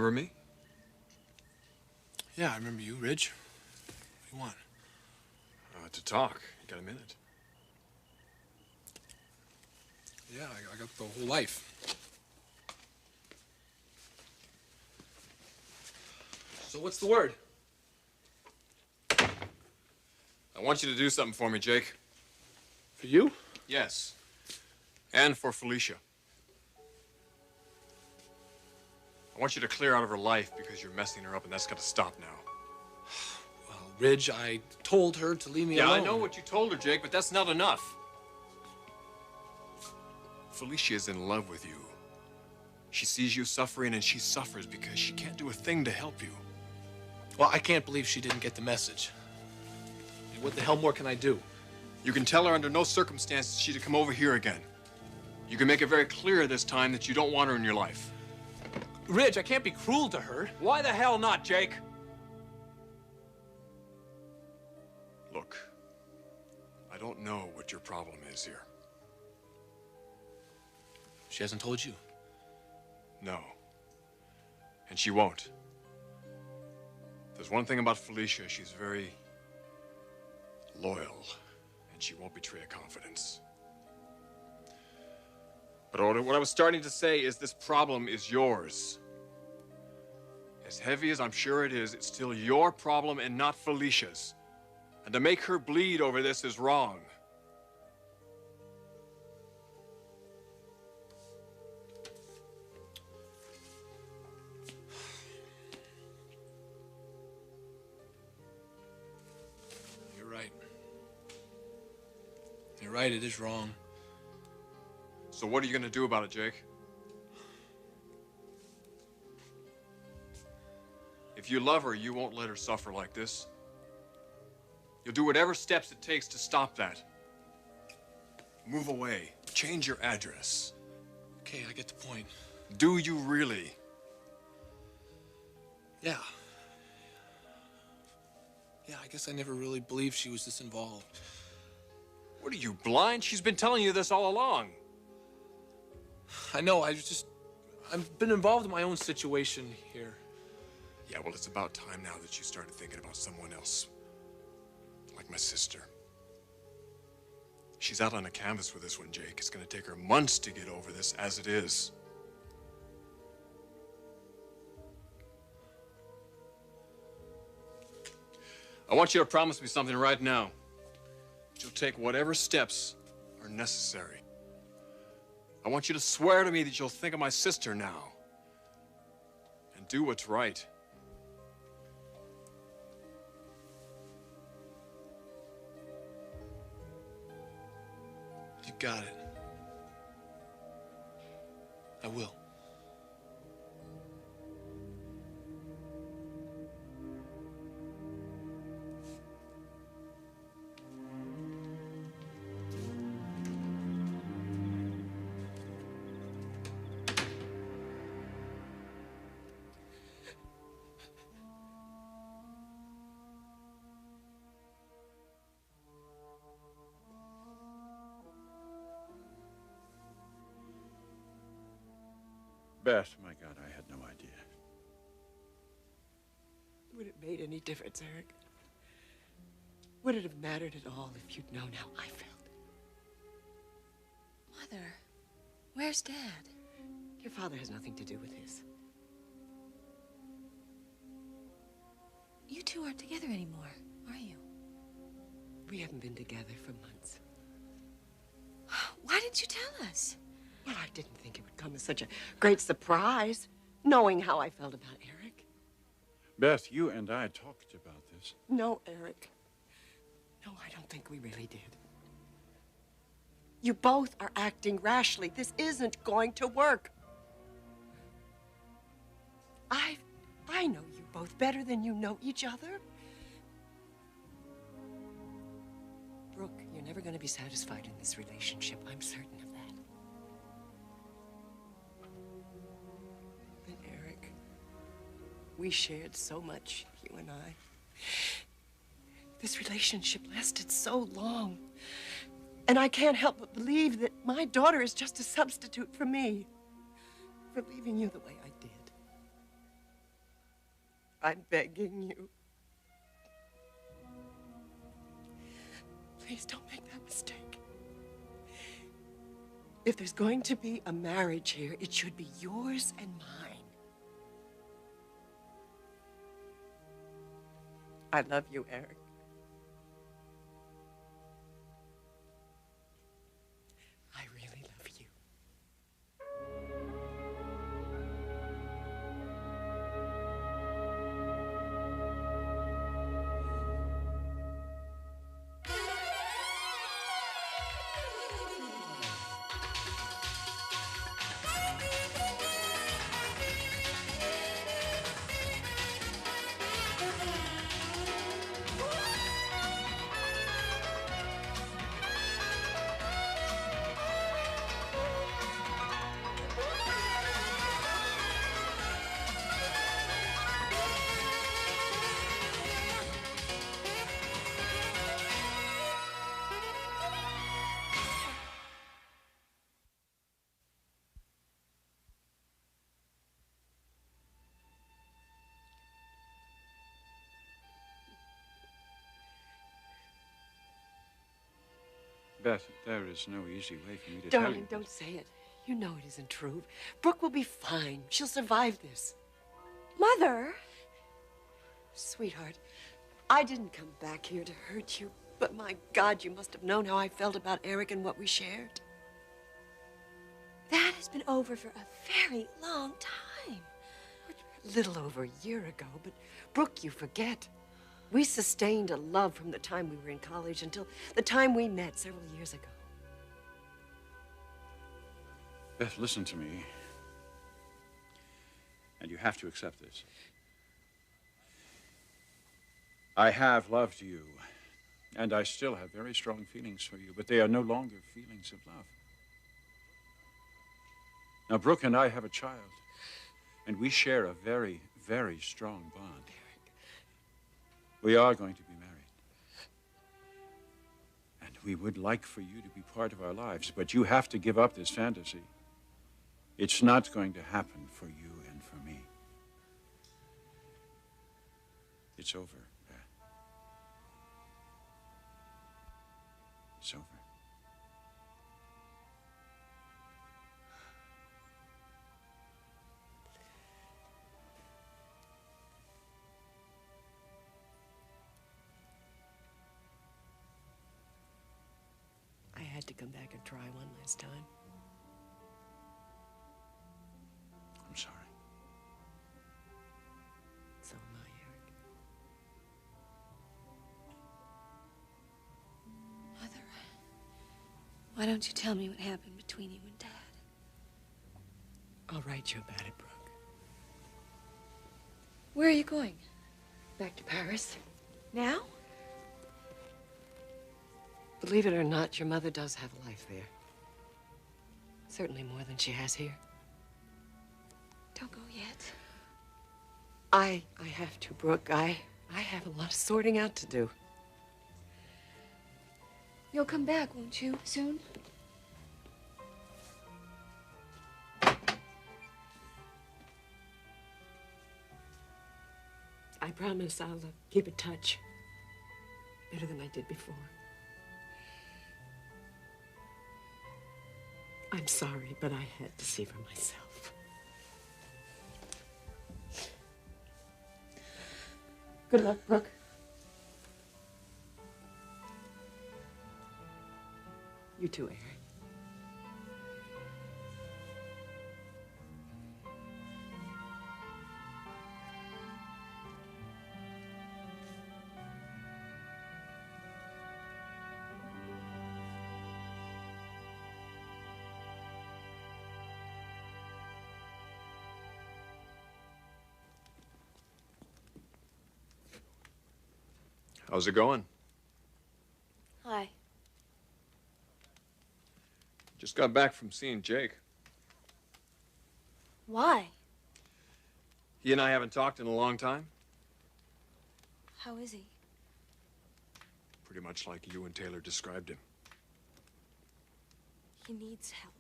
Remember me? Yeah, I remember you, Ridge. What do you want? To talk. You got a minute? Yeah, I got the whole life. So what's the word? I want you to do something for me, Jake. For you? Yes. And for Felicia. I want you to clear out of her life because you're messing her up, and that's got to stop now. Well, Ridge, I told her to leave me alone. Yeah, I know what you told her, Jake, but that's not enough. Felicia is in love with you. She sees you suffering, and she suffers because she can't do a thing to help you. Well, I can't believe she didn't get the message. What the hell more can I do? You can tell her under no circumstances she's to come over here again. You can make it very clear this time that you don't want her in your life. Ridge, I can't be cruel to her. Why the hell not, Jake? Look, I don't know what your problem is here. She hasn't told you? No. And she won't. There's one thing about Felicia, she's very loyal, and she won't betray a confidence. But what I was starting to say is this problem is yours. As heavy as I'm sure it is, it's still your problem and not Felicia's. And to make her bleed over this is wrong. You're right. You're right, it is wrong. So what are you going to do about it, Jake? If you love her, you won't let her suffer like this. You'll do whatever steps it takes to stop that. Move away. Change your address. Okay, I get the point. Do you really? Yeah. Yeah, I guess I never really believed she was this involved. What are you, blind? She's been telling you this all along. I know, I've been involved in my own situation here. Yeah, well, it's about time now that you started thinking about someone else. Like my sister. She's out on a canvas with this one, Jake. It's gonna take her months to get over this as it is. I want you to promise me something right now. You'll take whatever steps are necessary. I want you to swear to me that you'll think of my sister now. And do what's right. You got it. I will. Beth, my God, I had no idea. Would it made any difference, Eric? Would it have mattered at all if you'd known how I felt? Mother, where's Dad? Your father has nothing to do with this. You two aren't together anymore, are you? We haven't been together for months. Why didn't you tell us? Well, I didn't think it would come as such a great surprise, knowing how I felt about Eric. Beth, you and I talked about this. No, Eric. No, I don't think we really did. You both are acting rashly. This isn't going to work. I know you both better than you know each other. Brooke, you're never going to be satisfied in this relationship. I'm certain of that. But Eric, we shared so much, you and I. This relationship lasted so long. And I can't help but believe that my daughter is just a substitute for me. For leaving you the way I did. I'm begging you. Please don't make that mistake. If there's going to be a marriage here, it should be yours and mine. I love you, Eric. I really love you. Beth, there is no easy way for me to tell you. Darling, don't say it. You know it isn't true. Brooke will be fine. She'll survive this. Mother! Sweetheart, I didn't come back here to hurt you, but my God, you must have known how I felt about Eric and what we shared. That has been over for a very long time. A little over a year ago, but Brooke, you forget. We sustained a love from the time we were in college until the time we met several years ago. Beth, listen to me. And you have to accept this. I have loved you, and I still have very strong feelings for you, but they are no longer feelings of love. Now, Brooke and I have a child, and we share a very, very strong bond. We are going to be married. And we would like for you to be part of our lives, but you have to give up this fantasy. It's not going to happen for you and for me. It's over, Beth. It's over. I had to come back and try one last time. I'm sorry. So am I, Eric. Mother, why don't you tell me what happened between you and Dad? I'll write you about it, Brooke. Where are you going? Back to Paris. Now? Believe it or not, your mother does have a life there. Certainly more than she has here. Don't go yet. I have to, Brooke. I have a lot of sorting out to do. You'll come back, won't you, soon? I promise I'll keep in touch. Better than I did before. I'm sorry, but I had to see for myself. Good luck, Brooke. You too, Eric. How's it going? Hi. Just got back from seeing Jake. Why? He and I haven't talked in a long time. How is he? Pretty much like you and Taylor described him. He needs help.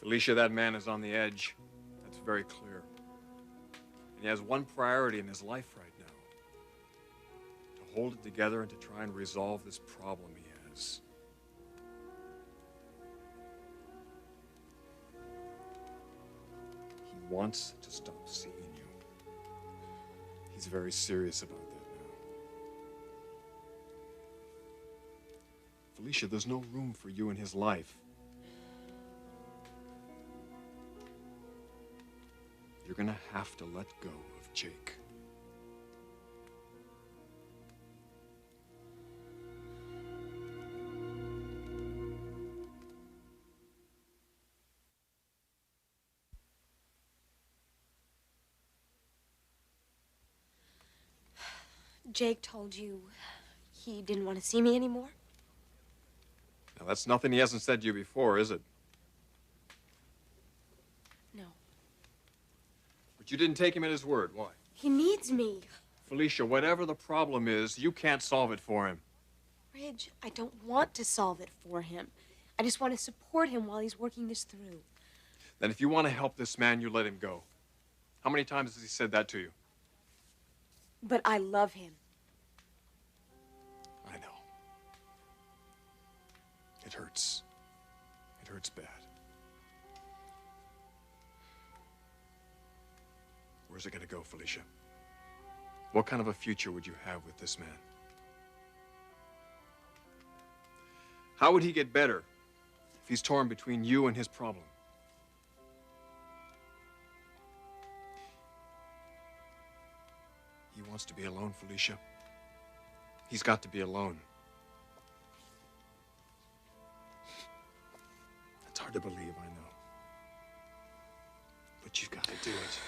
Felicia, that man is on the edge. That's very clear. And he has one priority in his life right now. To hold it together and to try and resolve this problem he has. He wants to stop seeing you. He's very serious about that now. Felicia, there's no room for you in his life. You're gonna have to let go of Jake. Jake told you he didn't want to see me anymore? Now, that's nothing he hasn't said to you before, is it? No. But you didn't take him at his word. Why? He needs me. Felicia, whatever the problem is, you can't solve it for him. Ridge, I don't want to solve it for him. I just want to support him while he's working this through. Then if you want to help this man, you let him go. How many times has he said that to you? But I love him. I know. It hurts. It hurts bad. Where's it gonna go, Felicia? What kind of a future would you have with this man? How would he get better if he's torn between you and his problem? He wants to be alone, Felicia. He's got to be alone. It's hard to believe, I know. But you've got to do it.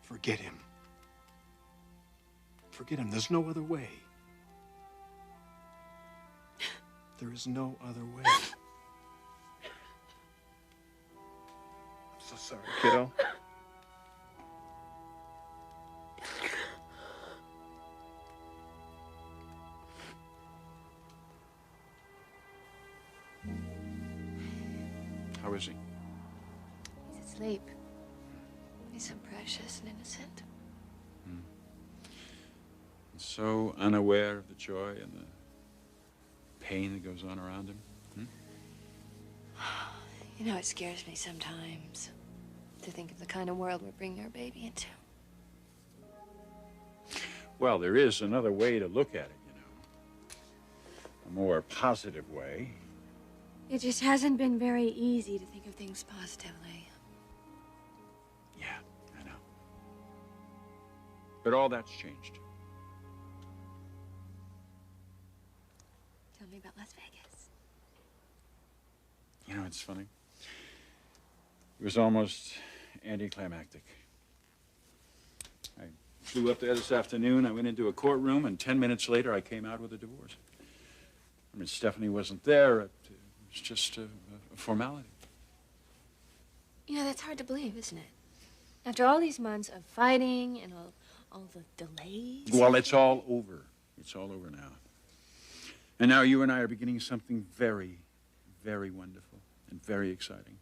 Forget him. Forget him. There's no other way. There is no other way. I'm so sorry, kiddo. How is he? He's asleep. He's so precious and innocent. And so unaware of the joy and the pain that goes on around him. You know, it scares me sometimes to think of the kind of world we're bringing our baby into. Well, there is another way to look at it, you know. A more positive way. It just hasn't been very easy to think of things positively. Yeah, I know. But all that's changed. Tell me about Las Vegas. You know, it's funny. It was almost anticlimactic. I flew up there this afternoon. I went into a courtroom, and 10 minutes later, I came out with a divorce. I mean, Stephanie wasn't there. It was just a formality. You know, that's hard to believe, isn't it? After all these months of fighting and all the delays. Well, it's all over. It's all over now. And now you and I are beginning something very, very wonderful and very exciting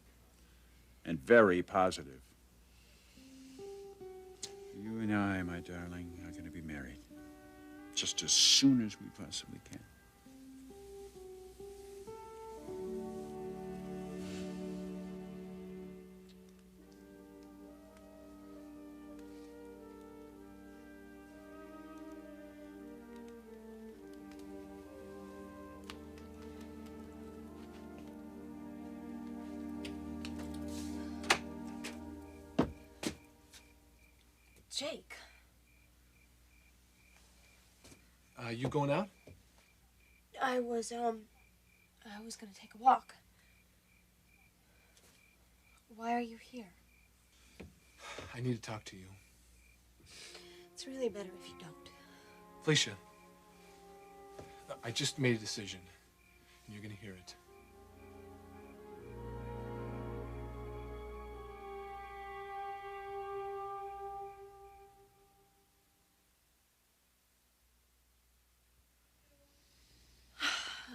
and very positive. You and I, my darling, are going to be married just as soon as we possibly can. Jake. You going out? I was gonna take a walk. Why are you here? I need to talk to you. It's really better if you don't. Felicia, I just made a decision, and you're gonna hear it.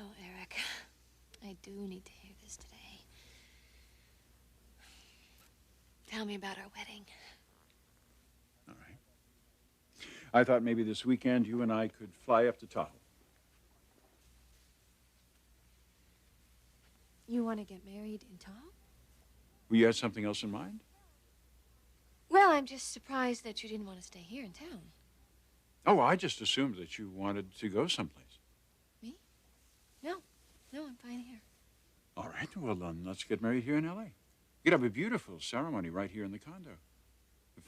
Oh, Eric, I do need to hear this today. tell me about our wedding. All right. I thought maybe this weekend you and I could fly up to Tahoe. You want to get married in Tahoe? Well, you had something else in mind? Well, I'm just surprised that you didn't want to stay here in town. Oh, I just assumed that you wanted to go someplace. Me? No. No, I'm fine here. All right, well, then let's get married here in L.A. You'd have a beautiful ceremony right here in the condo.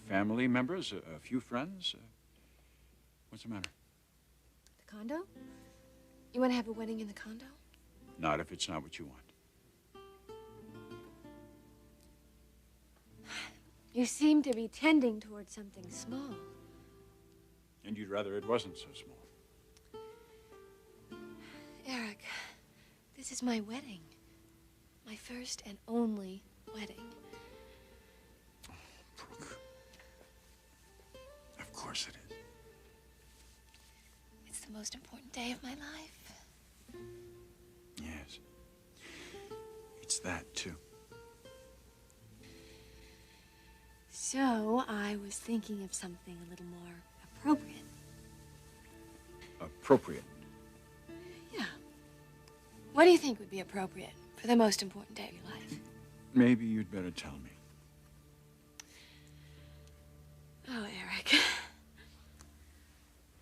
Family members, a few friends. What's the matter? The condo? You want to have a wedding in the condo? Not if it's not what you want. You seem to be tending towards something small. And you'd rather it wasn't so small. Eric, this is my wedding. My first and only wedding. Oh, Brooke. Of course it is. It's the most important day of my life. Yes. It's that, too. So, I was thinking of something a little more appropriate. Appropriate. Yeah. What do you think would be appropriate for the most important day of your life? Maybe you'd better tell me. Oh, Eric.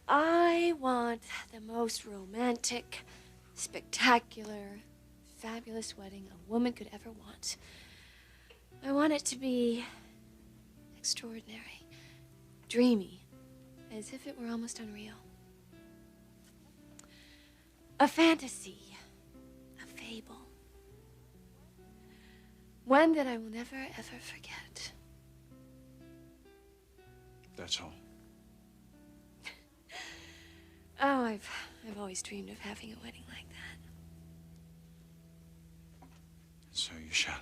I want the most romantic, spectacular, fabulous wedding a woman could ever want. I want it to be extraordinary, dreamy, as if it were almost unreal. A fantasy, a fable. One that I will never, ever forget. That's all. Oh, I've always dreamed of having a wedding like that. So you shall.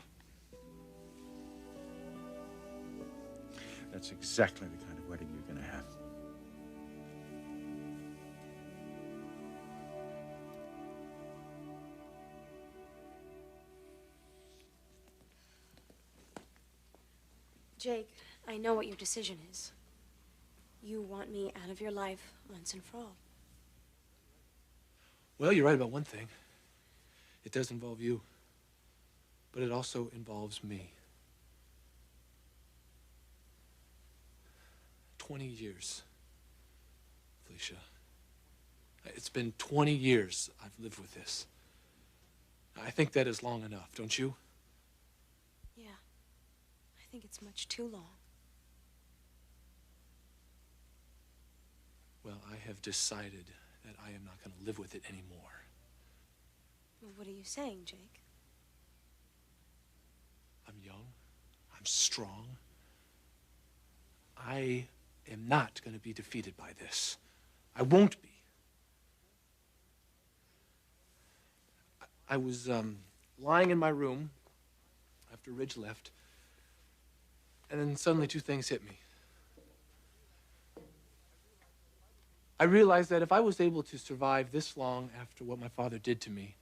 That's exactly the kind of wedding you're going to have. Jake, I know what your decision is. You want me out of your life once and for all. Well, you're right about one thing. It does involve you. But it also involves me. 20 years, Felicia. It's been 20 years I've lived with this. I think that is long enough, don't you? Yeah, I think it's much too long. Well, I have decided that I am not going to live with it anymore. Well, what are you saying, Jake? I'm young. I'm strong. I am not going to be defeated by this. I won't be. I was lying in my room after Ridge left, and then suddenly two things hit me. I realized that if I was able to survive this long after what my father did to me,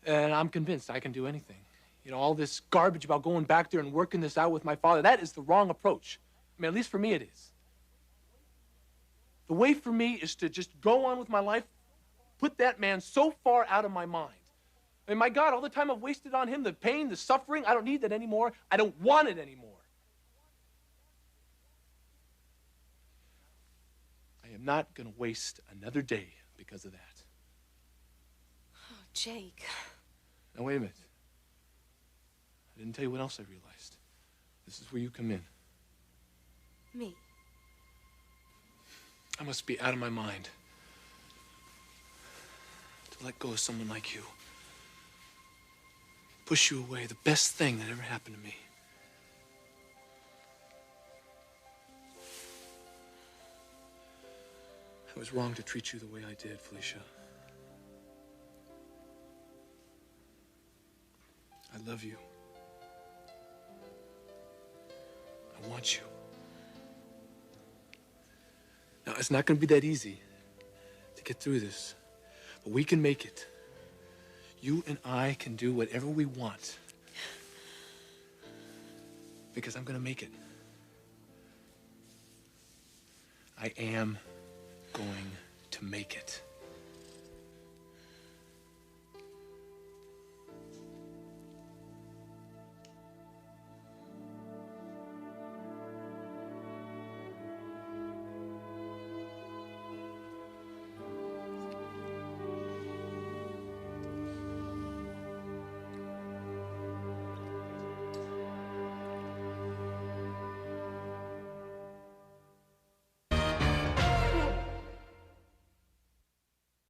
and I'm convinced I can do anything. You know, all this garbage about going back there and working this out with my father, that is the wrong approach. I mean, at least for me it is. The way for me is to just go on with my life, put that man so far out of my mind. I mean, my God, all the time I've wasted on him, the pain, the suffering, I don't need that anymore. I don't want it anymore. I am not going to waste another day because of that. Oh, Jake. Now, wait a minute. I didn't tell you what else I realized. This is where you come in. Me? I must be out of my mind to let go of someone like you. Push you away, the best thing that ever happened to me. I was wrong to treat you the way I did, Felicia. I love you. I want you. Now, it's not going to be that easy to get through this, but we can make it. You and I can do whatever we want. because I'm gonna make it. I am going to make it.